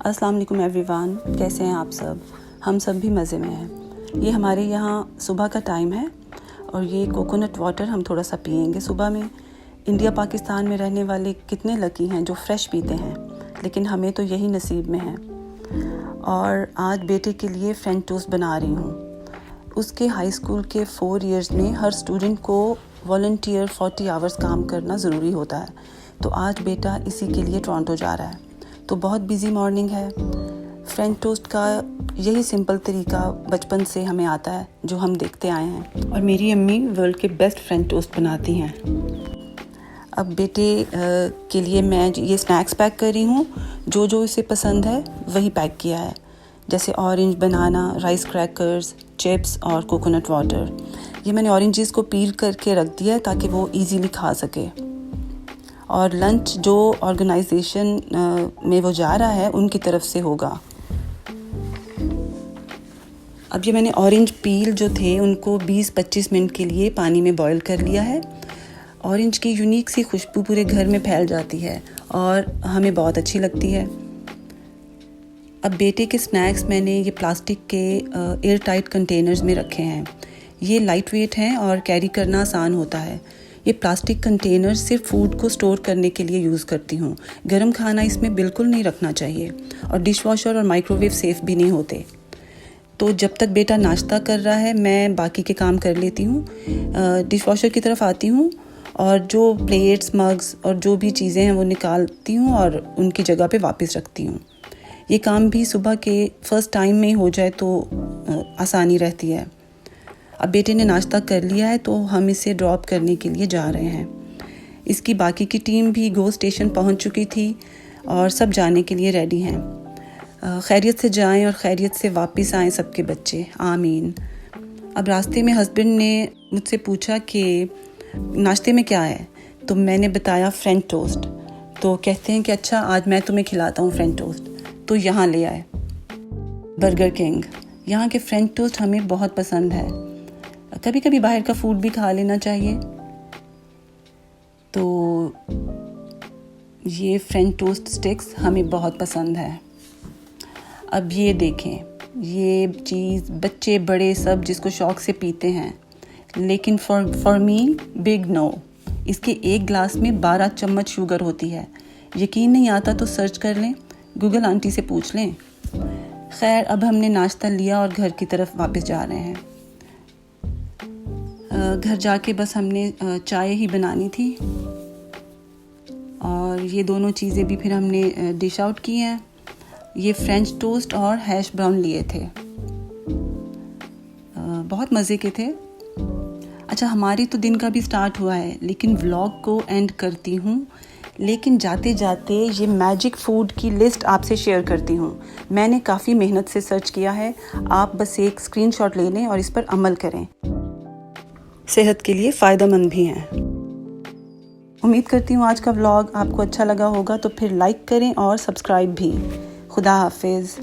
अस्सलाम वालेकुम एवरीवन, कैसे हैं आप सब? हम सब भी मज़े में हैं। ये हमारे यहाँ सुबह का टाइम है और ये कोकोनट वाटर हम थोड़ा सा पियेंगे सुबह में। इंडिया पाकिस्तान में रहने वाले कितने लकी हैं जो फ़्रेश पीते हैं, लेकिन हमें तो यही नसीब में है। और आज बेटे के लिए फ्रेंच टोस्ट बना रही हूँ। उसके हाई स्कूल के 4 इयर्स में हर स्टूडेंट को वॉलंटियर 40 आवर्स काम करना ज़रूरी होता है, तो आज बेटा इसी के लिए टोरंटो जा रहा है। तो बहुत बिज़ी मॉर्निंग है। फ्रेंच टोस्ट का यही सिंपल तरीका बचपन से हमें आता है, जो हम देखते आए हैं, और मेरी अम्मी वर्ल्ड के बेस्ट फ्रेंच टोस्ट बनाती हैं। अब बेटे के लिए मैं ये स्नैक्स पैक कर रही हूँ। जो जो इसे पसंद है वही पैक किया है, जैसे ऑरेंज, बनाना, राइस क्रैकर्स, चिप्स और कोकोनट वाटर। ये मैंने ऑरेंजेस को पील करके रख दिया है ताकि वो इजीली खा सके। और लंच जो ऑर्गेनाइजेशन में वो जा रहा है उनकी तरफ से होगा। अब ये मैंने ऑरेंज पील जो थे उनको 20-25 मिनट के लिए पानी में बॉईल कर लिया है। ऑरेंज की यूनिक सी खुशबू पूरे घर में फैल जाती है और हमें बहुत अच्छी लगती है। अब बेटे के स्नैक्स मैंने ये प्लास्टिक के एयर टाइट कंटेनर्स में रखे हैं। ये लाइट वेट हैं और कैरी करना आसान होता है। ये प्लास्टिक कंटेनर सिर्फ फूड को स्टोर करने के लिए यूज़ करती हूँ। गर्म खाना इसमें बिल्कुल नहीं रखना चाहिए, और डिश वॉशर और माइक्रोवेव सेफ़ भी नहीं होते। तो जब तक बेटा नाश्ता कर रहा है मैं बाकी के काम कर लेती हूँ। डिश वॉशर की तरफ आती हूँ और जो प्लेट्स, मग्स और जो भी चीज़ें हैं वो निकालती हूँ और उनकी जगह पे वापस रखती हूँ। ये काम भी सुबह के फर्स्ट टाइम में ही हो जाए तो आसानी रहती है। अब बेटे ने नाश्ता कर लिया है तो हम इसे ड्रॉप करने के लिए जा रहे हैं। इसकी बाकी की टीम भी गो स्टेशन पहुंच चुकी थी और सब जाने के लिए रेडी हैं। खैरियत से जाएं और खैरियत से वापस आएं सबके बच्चे, आमीन। अब रास्ते में हस्बैंड ने मुझसे पूछा कि नाश्ते में क्या है, तो मैंने बताया फ्रेंच टोस्ट। तो कहते हैं कि अच्छा आज मैं तुम्हें खिलाता हूँ फ्रेंच टोस्ट। तो यहाँ ले आए बर्गर किंग। यहाँ के फ्रेंच टोस्ट हमें बहुत पसंद है। कभी कभी बाहर का फूड भी खा लेना चाहिए। तो ये फ्रेंच टोस्ट स्टिक्स हमें बहुत पसंद है। अब ये देखें, ये चीज़ बच्चे बड़े सब जिसको शौक़ से पीते हैं, लेकिन फॉर मी बिग नो। इसके एक ग्लास में 12 चम्मच शुगर होती है। यकीन नहीं आता तो सर्च कर लें, गूगल आंटी से पूछ लें। खैर, अब हमने नाश्ता लिया और घर की तरफ वापस जा रहे हैं। घर जाके बस हमने चाय ही बनानी थी, और ये दोनों चीज़ें भी फिर हमने डिश आउट की हैं। ये फ्रेंच टोस्ट और हैश ब्राउन लिए थे, बहुत मज़े के थे। अच्छा, हमारी तो दिन का भी स्टार्ट हुआ है, लेकिन व्लॉग को एंड करती हूँ। लेकिन जाते जाते ये मैजिक फूड की लिस्ट आपसे शेयर करती हूँ। मैंने काफ़ी मेहनत से सर्च किया है। आप बस एक स्क्रीनशॉट ले लें और इस पर अमल करें। सेहत के लिए फ़ायदेमंद भी हैं। उम्मीद करती हूँ आज का व्लॉग आपको अच्छा लगा होगा, तो फिर लाइक करें और सब्सक्राइब भी। खुदा हाफिज़।